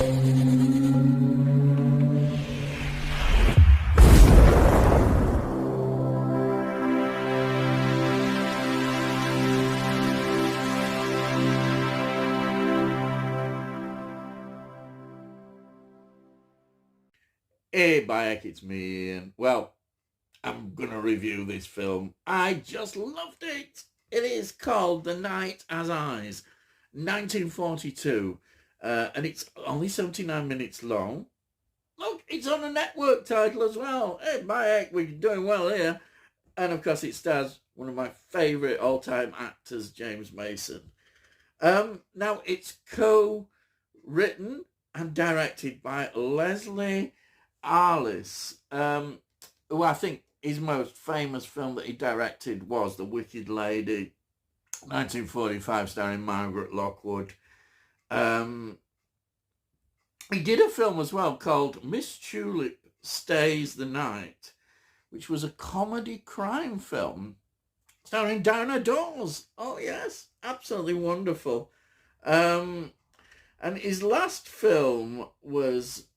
Hey, Bayek, it's me, Ian. Well, I'm going to review this film. I just loved it. It is called The Night Has Eyes, 1942, and it's only 79 minutes long. Look, it's on a network title as well. Hey, Bayek, we're doing well here. And of course, it stars one of my favourite all-time actors, James Mason. Now, it's co-written and directed by Leslie Arliss, who I think his most famous film that he directed was The Wicked Lady, 1945, starring Margaret Lockwood. He did a film as well called Miss Tulip Stays the Night, which was a comedy crime film starring Diana Dawes. Oh, yes, absolutely wonderful. And his last film was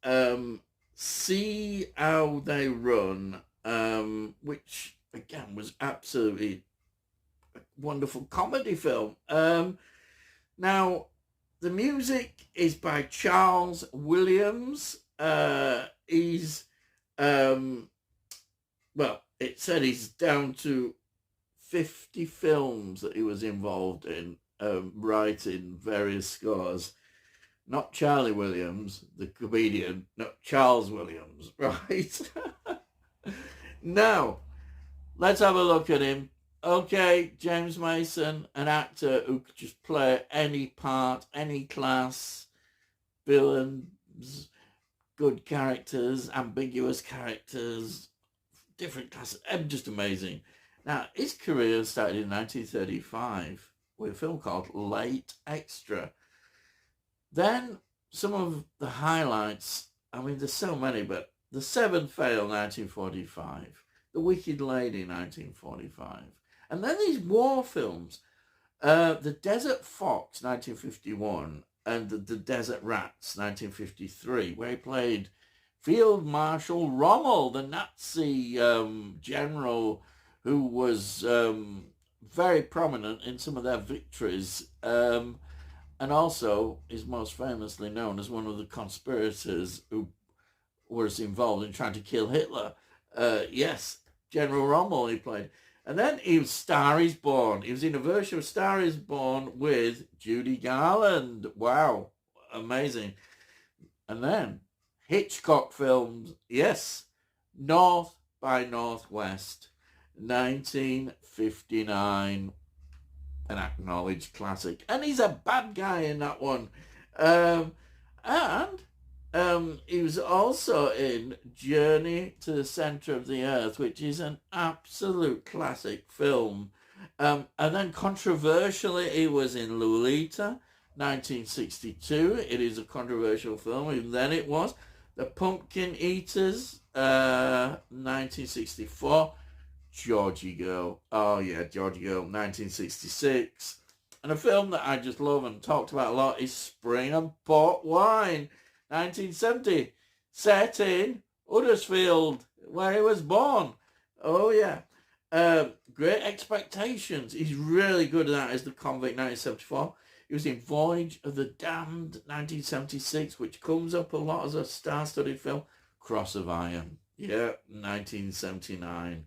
See How They Run, which again was absolutely a wonderful comedy film. Now, the music is by Charles Williams. He's well, it said he's down to 50 films that he was involved in, writing various scores. Not Charlie Williams, the comedian, not Charles Williams, right? Now, let's have a look at him. Okay, James Mason, an actor who could just play any part, any class, villains, good characters, ambiguous characters, different classes, just amazing. Now, his career started in 1935 with a film called Late Extra. Then some of the highlights, I mean, there's so many, but The Seventh Veil, 1945, The Wicked Lady, 1945, and then these war films, The Desert Fox, 1951, and The Desert Rats, 1953, where he played Field Marshal Rommel, the Nazi general who was very prominent in some of their victories, and also is most famously known as one of the conspirators who was involved in trying to kill Hitler. Yes, General Rommel he played. And then he was Star is Born. He was in a version of Star is Born with Judy Garland. Wow, amazing. And then Hitchcock films. Yes, North by Northwest, 1959. An acknowledged classic. And he's a bad guy in that one. And he was also in Journey to the Center of the Earth, which is an absolute classic film. And then controversially, he was in Lolita, 1962. It is a controversial film. Even then it was. The Pumpkin Eaters, 1964. Georgie Girl. Oh yeah, Georgie Girl, 1966. And a film that I just love and talked about a lot is Spring and Port Wine, 1970, set in Huddersfield, where he was born. Oh yeah. Great Expectations. He's really good at that as the convict, 1974. He was in Voyage of the Damned, 1976, which comes up a lot as a star-studded film. Cross of Iron, yeah, 1979.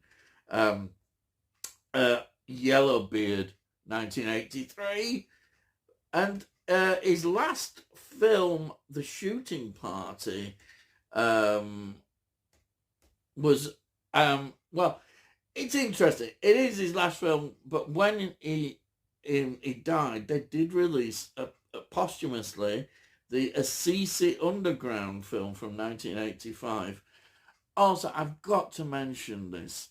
Yellowbeard, 1983. And his last film, The Shooting Party, was, well, it's interesting. It is his last film, but when he died, they did release posthumously the Assisi Underground film from 1985. Also, I've got to mention this.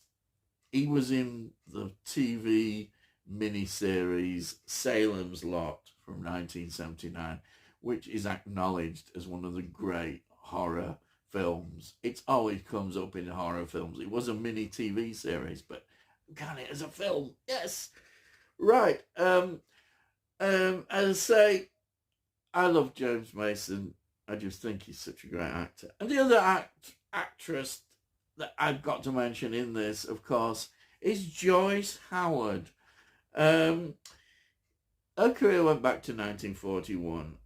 He was in the TV miniseries Salem's Lot from 1979, which is acknowledged as one of the great horror films. It always comes up in horror films. It was a mini TV series, but got it as a film. Yes. Right. As I say, I love James Mason. I just think he's such a great actor. And the other actress that I've got to mention in this, of course, is Joyce Howard. Her career went back to 1941.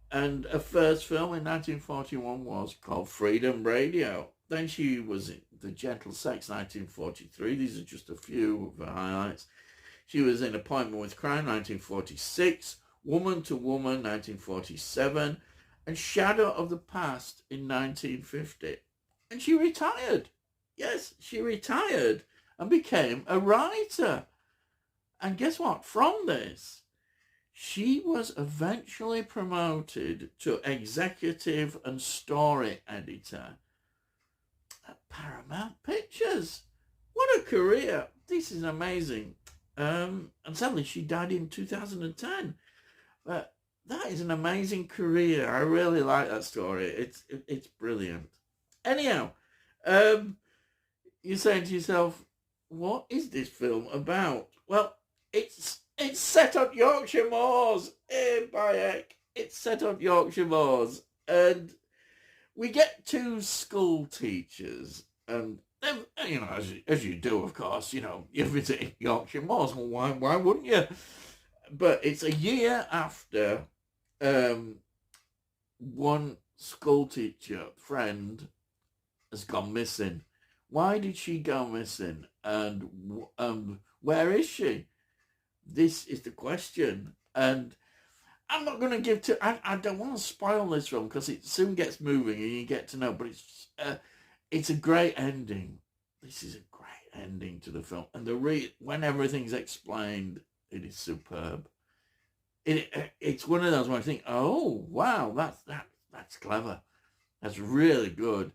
And her first film in 1941 was called Freedom Radio. Then she was in The Gentle Sex, 1943. These are just a few of her highlights. She was in Appointment with Crime, 1946. Woman to Woman, 1947. And Shadow of the Past in 1950. And she retired. Yes, she retired and became a writer. And guess what? From this, she was eventually promoted to executive and story editor at Paramount Pictures. What a career. This is amazing. And sadly, she died in 2010. But that is an amazing career. I really like that story. It's brilliant. Anyhow, you're saying to yourself, what is this film about? Well, it's set on Yorkshire Moors. Hey, Bayek. It's set on Yorkshire Moors. And we get two school teachers. And, you know, as you do, of course, you know, you're visiting Yorkshire Moors. Well, why wouldn't you? But it's a year after one school teacher friend has gone missing. Why did she go missing? And where is she? This is the question. And I'm not going to give to... I don't want to spoil this film because it soon gets moving and you get to know. But it's a great ending. This is a great ending to the film. And when everything's explained, it is superb. It's one of those where I think, oh, wow, that's clever. That's really good.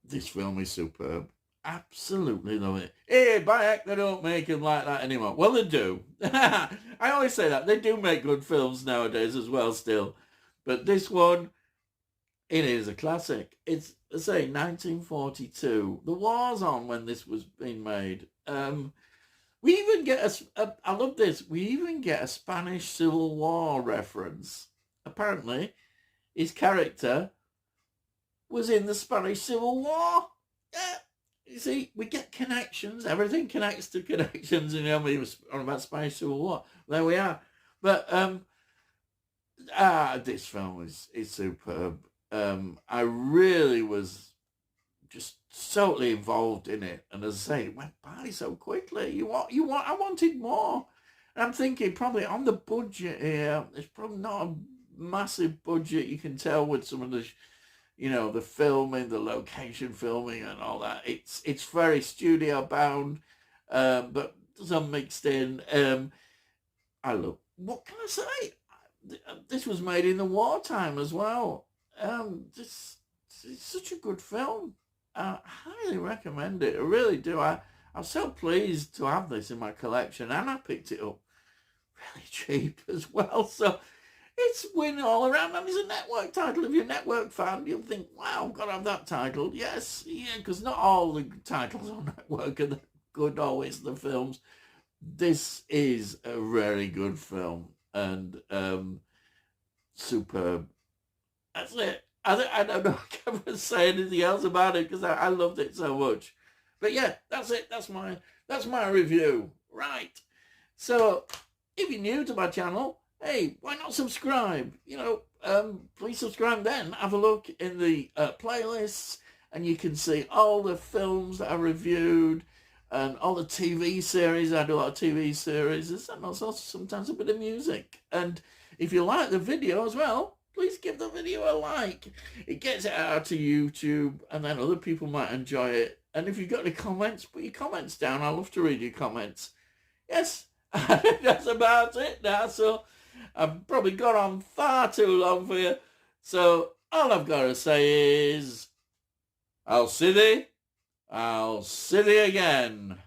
This film is superb. Absolutely love it. Hey, Bayek, they don't make them like that anymore. Well, they do. I always say that. They do make good films nowadays as well still. But this one, it is a classic. It's, I say, 1942. The war's on when this was being made. We even get I love this, we even get a Spanish Civil War reference. Apparently, his character was in the Spanish Civil War. Yeah. You see, we get connections. Everything connects to connections. You know, we was on about Spanish Civil War. There we are. But this film is superb. I really was just totally involved in it. And as I say, it went by so quickly. I wanted more. And I'm thinking probably on the budget here, it's probably not a massive budget. You can tell with some of the, you know, the filming, the location filming and all that. It's very studio bound, but some mixed in. What can I say? This was made in the wartime as well. It's such a good film. I highly recommend it. I really do. I'm so pleased to have this in my collection, and I picked it up really cheap as well. So it's winning all around, and it's a network title. If you're a network fan, you'll think, wow, I've got to have that title. Yes, yeah, because not all the titles on network are good always, the films. This is a very good film, and superb. That's it. I don't know if I can say anything else about it because I loved it so much. But yeah, that's it. That's my review. Right. So if you're new to my channel, hey, why not subscribe? You know, please subscribe then. Have a look in the playlists and you can see all the films that I reviewed and all the TV series. I do a lot of TV series and also sometimes a bit of music. And if you like the video as well, please give the video a like. It gets it out to YouTube and then other people might enjoy it. And if you've got any comments, put your comments down. I love to read your comments. Yes, I think that's about it now. So I've probably gone on far too long for you. So all I've got to say is, I'll see thee again.